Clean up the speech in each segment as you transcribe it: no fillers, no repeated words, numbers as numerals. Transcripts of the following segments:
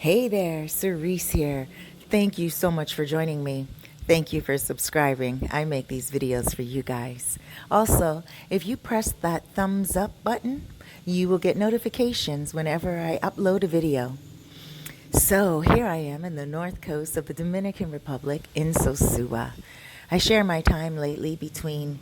Hey there, Cerise here. Thank you so much for joining me. Thank you for subscribing. I make these videos for you guys. Also, if you press that thumbs up button, you will get notifications whenever I upload a video. So here I am in the north coast of the Dominican Republic in Sosua. I share my time lately between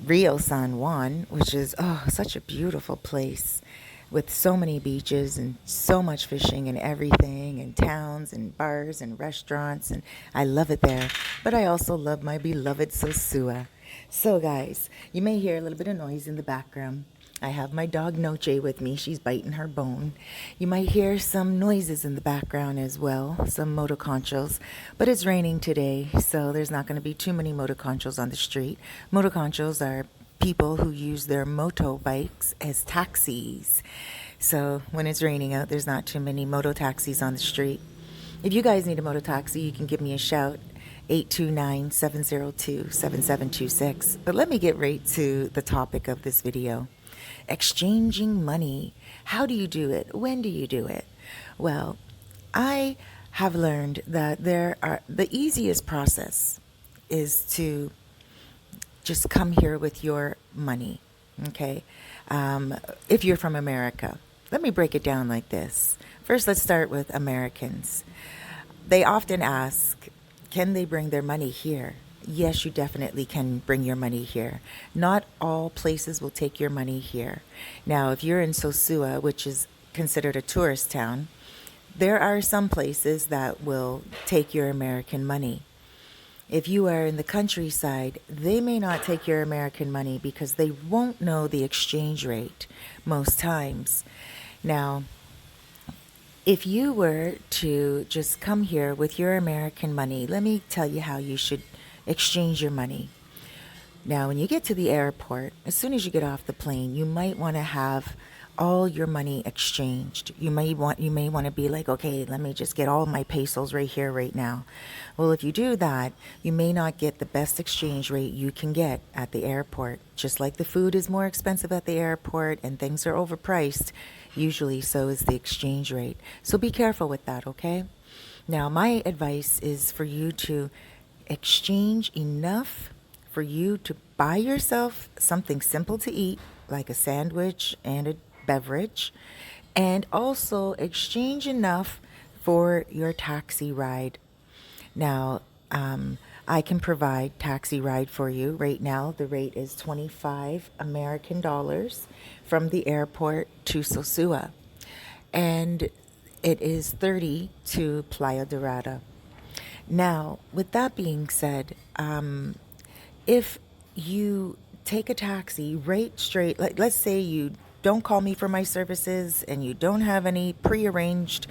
Rio San Juan, which is such a beautiful place with so many beaches and so much fishing and everything, and towns and bars and restaurants, and I love it there. But I also love my beloved Sosua. So guys, you may hear a little bit of noise in the background. I have my dog Noche with me. She's biting her bone. You might hear some noises in the background as well, some motoconchos. But it's raining today, so there's not going to be too many motoconchos on the street. Motoconchos are people who use their motorbikes as taxis. So when it's raining out, there's not too many moto taxis on the street. If you guys need a moto taxi, you can give me a shout. 829-702-7726. But let me get right to the topic of this video. Exchanging money. How do you do it? When do you do it? Well, I have learned that the easiest process is to just come here with your money. Okay. If you're from America, let me break it down like this. First, let's start with Americans. They often ask, can they bring their money here? Yes, you definitely can bring your money here. Not all places will take your money here. Now, if you're in Sosua, which is considered a tourist town, there are some places that will take your American money. If you are in the countryside, they may not take your American money because they won't know the exchange rate most times. Now, if you were to just come here with your American money, let me tell you how you should exchange your money. Now, when you get to the airport, as soon as you get off the plane, you might want to have all your money exchanged. You may want to be like, okay, let me just get all my pesos right here, right now. Well, if you do that, you may not get the best exchange rate you can get at the airport. Just like the food is more expensive at the airport and things are overpriced, usually so is the exchange rate. So be careful with that, okay? Now, my advice is for you to exchange enough for you to buy yourself something simple to eat, like a sandwich and a beverage, and also exchange enough for your taxi ride. Now, I can provide taxi ride for you. Right now, the rate is 25 American dollars from the airport to Sosua, and it is 30 to Playa Dorada. Now, with that being said, if you take a taxi right straight, like let's say you don't call me for my services and you don't have any prearranged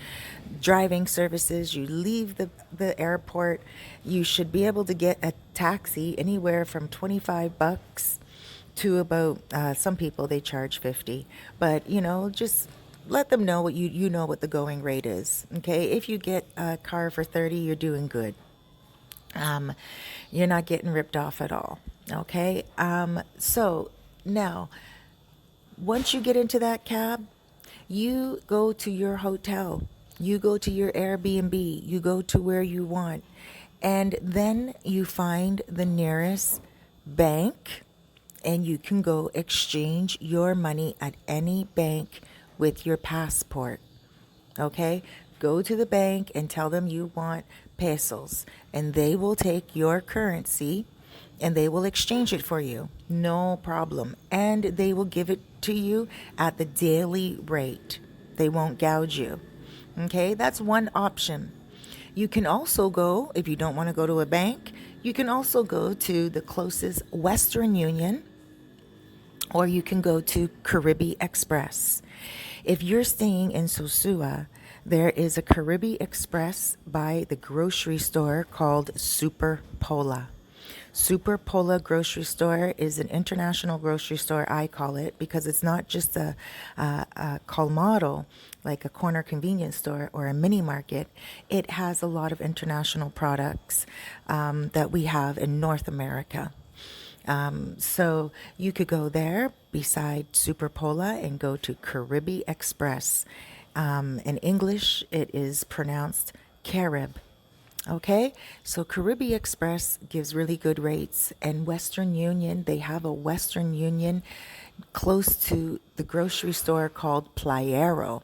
driving services, you leave the airport, you should be able to get a taxi anywhere from 25 bucks to about, some people they charge 50, but just let them know what you know what the going rate is. Okay, if you get a car for 30, you're doing good. You're not getting ripped off at all. Okay. So now, once you get into that cab, you go to your hotel, you go to your Airbnb, you go to where you want, and then you find the nearest bank and you can go exchange your money at any bank with your passport. Okay? Go to the bank and tell them you want pesos, and they will take your currency and they will exchange it for you. No problem. And they will give it to you at the daily rate. They won't gouge you. Okay? That's one option. You can also go, if you don't want to go to a bank, you can also go to the closest Western Union, or you can go to Caribe Express. If you're staying in Sosua, there is a Caribe Express by the grocery store called Super Pola. Super Pola grocery store is an international grocery store, I call it, because it's not just a colmado, like a corner convenience store or a mini market. It has a lot of international products that we have in North America. So you could go there beside Super Pola and go to Caribe Express. In English, it is pronounced Carib. Okay, so Caribbean Express gives really good rates, and Western Union, they have a Western Union close to the grocery store called Playero.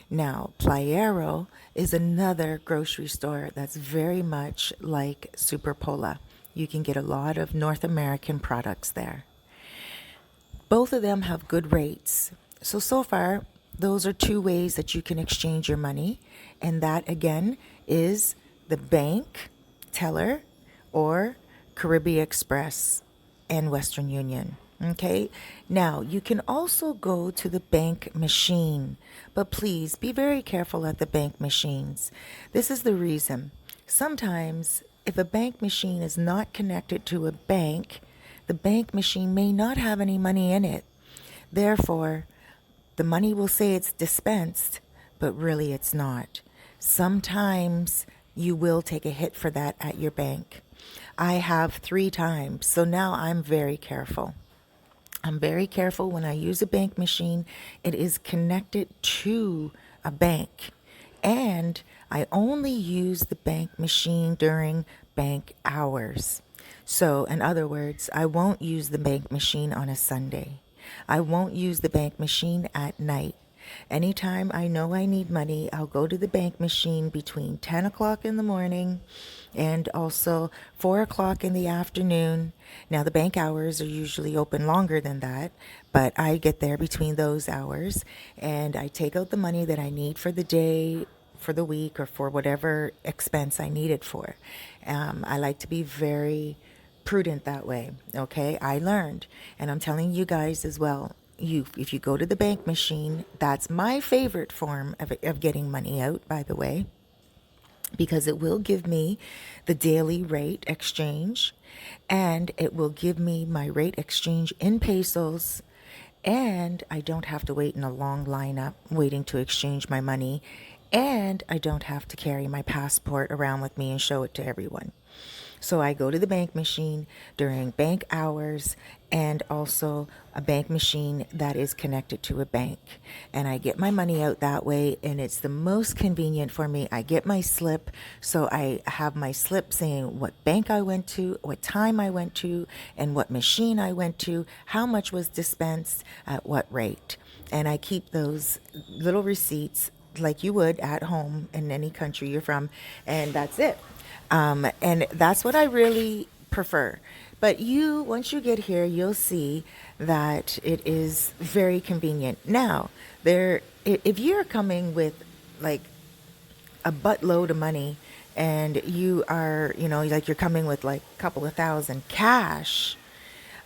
Now, Playero is another grocery store that's very much like Superpola. You can get a lot of North American products there. Both of them have good rates. So far, those are two ways that you can exchange your money. And that, again, is the bank teller or Caribbean Express and Western Union. Okay, now you can also go to the bank machine, but please be very careful at the bank machines. This is the reason. Sometimes, if a bank machine is not connected to a bank, the bank machine may not have any money in it. Therefore, the money will say it's dispensed, but really it's not. Sometimes you will take a hit for that at your bank. I have 3 times, so now I'm very careful. I'm very careful when I use a bank machine. It is connected to a bank. And I only use the bank machine during bank hours. So, in other words, I won't use the bank machine on a Sunday. I won't use the bank machine at night. Anytime I know I need money, I'll go to the bank machine between 10 o'clock in the morning and also 4 o'clock in the afternoon. Now, the bank hours are usually open longer than that, but I get there between those hours and I take out the money that I need for the day, for the week, or for whatever expense I need it for. I like to be very prudent that way. Okay, I learned, and I'm telling you guys as well. If you go to the bank machine, that's my favorite form of getting money out, by the way, because it will give me the daily rate exchange, and it will give me my rate exchange in pesos, and I don't have to wait in a long lineup waiting to exchange my money, and I don't have to carry my passport around with me and show it to everyone. So I go to the bank machine during bank hours and also a bank machine that is connected to a bank. And I get my money out that way, and it's the most convenient for me. I get my slip, so I have my slip saying what bank I went to, what time I went to, and what machine I went to, how much was dispensed, at what rate. And I keep those little receipts like you would at home in any country you're from, and that's it. And that's what I really prefer. But once you get here, you'll see that it is very convenient. Now, if you're coming with like a buttload of money and you are, like you're coming with like a couple of thousand cash,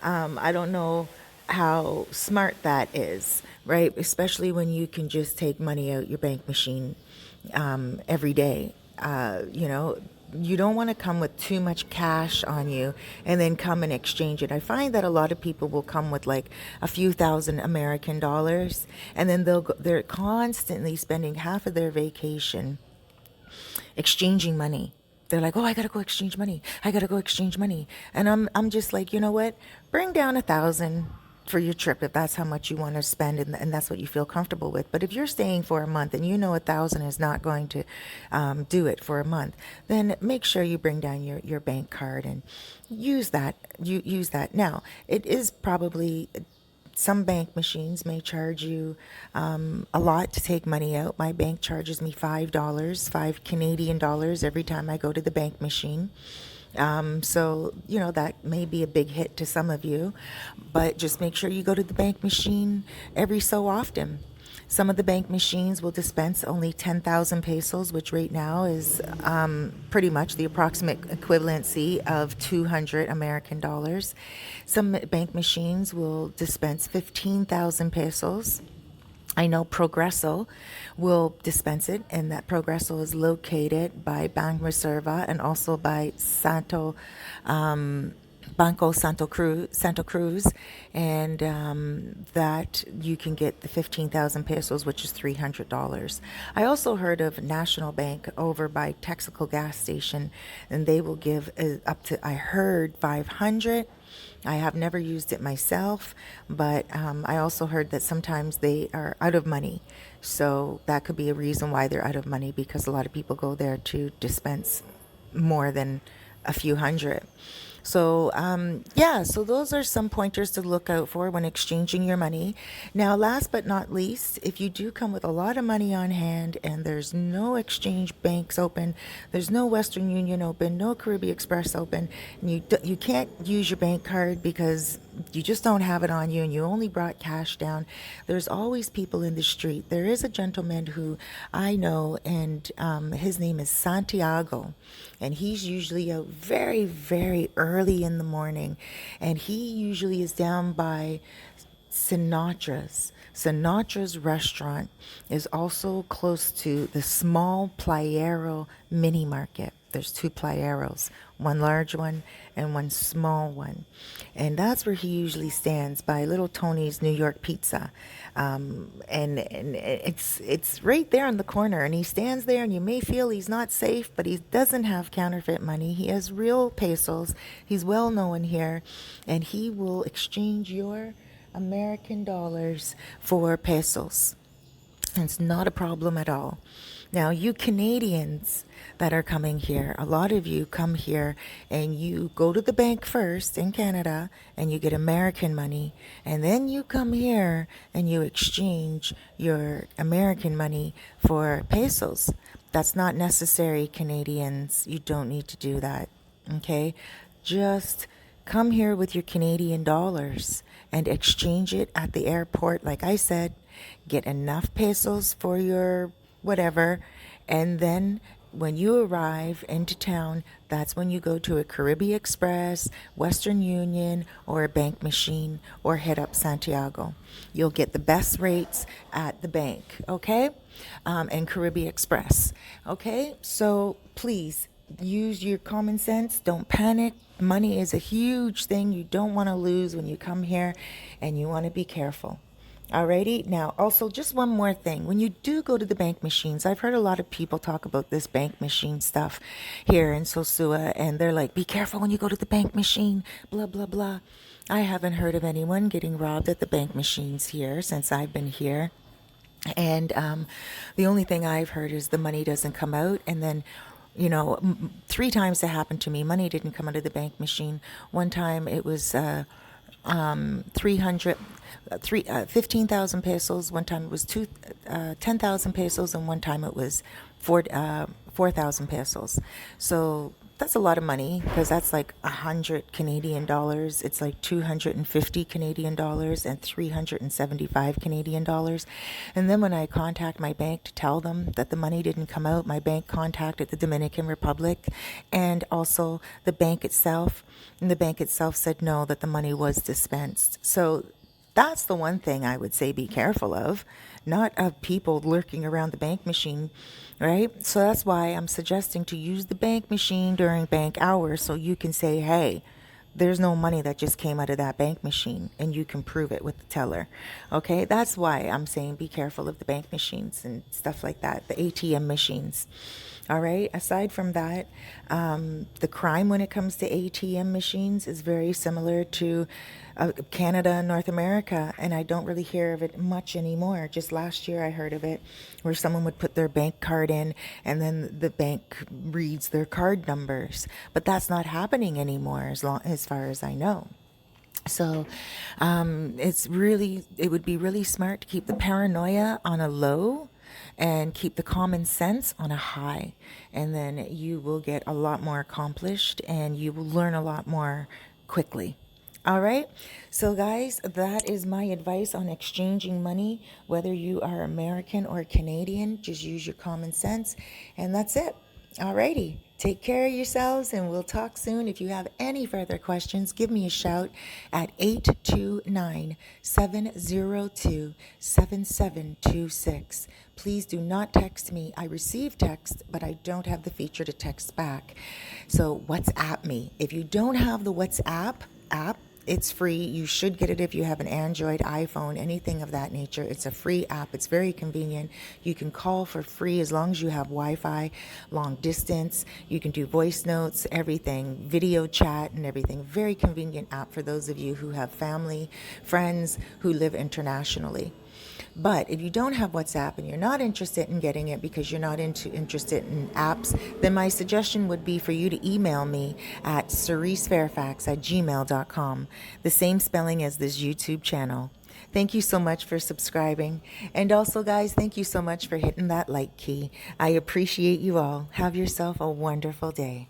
I don't know how smart that is, right? Especially when you can just take money out your bank machine every day. You don't want to come with too much cash on you and then come and exchange it. I find that a lot of people will come with like a few thousand American dollars, and then they're constantly spending half of their vacation exchanging money. They're like, "Oh, I gotta go exchange money. I gotta go exchange money," and I'm just like, you know what? Bring down 1,000 for your trip if that's how much you want to spend, and that's what you feel comfortable with. But if you're staying for a month and you know 1,000 is not going to do it for a month, then make sure you bring down your bank card and use that. Use that. Now, it is probably some bank machines may charge you a lot to take money out. My bank charges me $5, 5 Canadian dollars every time I go to the bank machine. So, that may be a big hit to some of you, but just make sure you go to the bank machine every so often. Some of the bank machines will dispense only 10,000 pesos, which right now is pretty much the approximate equivalency of 200 American dollars. Some bank machines will dispense 15,000 pesos. I know Progreso will dispense it, and that Progreso is located by Bank Reserva and also by Banco Santa Cruz, and that you can get the 15,000 pesos, which is $300. I also heard of National Bank over by Texaco gas station, and they will give up to, I heard, 500. I have never used it myself, but I also heard that sometimes they are out of money. So that could be a reason why they're out of money, because a lot of people go there to dispense more than a few hundred. So, yeah, so those are some pointers to look out for when exchanging your money. Now, last but not least, if you do come with a lot of money on hand and there's no exchange banks open, there's no Western Union open, no Caribbean Express open, and you can't use your bank card because you just don't have it on you and you only brought cash down, there's always people in the street. There is a gentleman who I know, and his name is Santiago, and he's usually out very, very early in the morning, and he usually is down by Sinatra's restaurant is also close to the small Playero mini market. There's two Playeros, one large one and one small one. And that's where he usually stands, by Little Tony's New York Pizza. And it's right there on the corner. And he stands there, and you may feel he's not safe, but he doesn't have counterfeit money. He has real pesos. He's well known here. And he will exchange your American dollars for pesos. It's not a problem at all. Now, you Canadians that are coming here, a lot of you come here and you go to the bank first in Canada and you get American money, and then you come here and you exchange your American money for pesos. That's not necessary, Canadians. You don't need to do that. Okay? Just come here with your Canadian dollars and exchange it at the airport. Like I said, get enough pesos for your whatever, and then when you arrive into town, that's when you go to a Caribbean Express, Western Union, or a bank machine, or head up Santiago. You'll get the best rates at the bank, okay? And Caribbean Express, okay? So please use your common sense. Don't panic. Money is a huge thing you don't want to lose when you come here, and you want to be careful. Alrighty. Now, also, just one more thing. When you do go to the bank machines, I've heard a lot of people talk about this bank machine stuff here in Sosua, and they're like, be careful when you go to the bank machine, blah, blah, blah. I haven't heard of anyone getting robbed at the bank machines here since I've been here. And the only thing I've heard is the money doesn't come out, and then three times that happened to me. Money didn't come out of the bank machine. One time it was 15,000 pesos. One time it was 10,000 pesos, and one time it was 4,000 pesos. So that's a lot of money, because that's like 100 Canadian dollars. It's like 250 Canadian dollars and 375 Canadian dollars. And then when I contact my bank to tell them that the money didn't come out, my bank contacted the Dominican Republic and also the bank itself. And the bank itself said no, that the money was dispensed. So that's the one thing I would say be careful of, not of people lurking around the bank machine, right? So that's why I'm suggesting to use the bank machine during bank hours, so you can say, hey, there's no money that just came out of that bank machine, and you can prove it with the teller. Okay, that's why I'm saying be careful of the bank machines and stuff like that, the ATM machines. All right. Aside from that, the crime when it comes to ATM machines is very similar to Canada and North America, and I don't really hear of it much anymore. Just last year I heard of it, where someone would put their bank card in and then the bank reads their card numbers. But that's not happening anymore, as far as I know. So it would be really smart to keep the paranoia on a low and keep the common sense on a high. And then you will get a lot more accomplished, and you will learn a lot more quickly. All right. So, guys, that is my advice on exchanging money. Whether you are American or Canadian, just use your common sense. And that's it. All righty. Take care of yourselves, and we'll talk soon. If you have any further questions, give me a shout at 829-702-7726. Please do not text me. I receive text, but I don't have the feature to text back. So WhatsApp me. If you don't have the WhatsApp app, it's free. You should get it if you have an Android, iPhone, anything of that nature. It's a free app. It's very convenient. You can call for free as long as you have Wi-Fi, long distance. You can do voice notes, everything, video chat and everything. Very convenient app for those of you who have family, friends who live internationally. But if you don't have WhatsApp and you're not interested in getting it because you're not interested in apps, then my suggestion would be for you to email me at cerisefairfax@gmail.com, the same spelling as this YouTube channel. Thank you so much for subscribing. And also, guys, thank you so much for hitting that like key. I appreciate you all. Have yourself a wonderful day.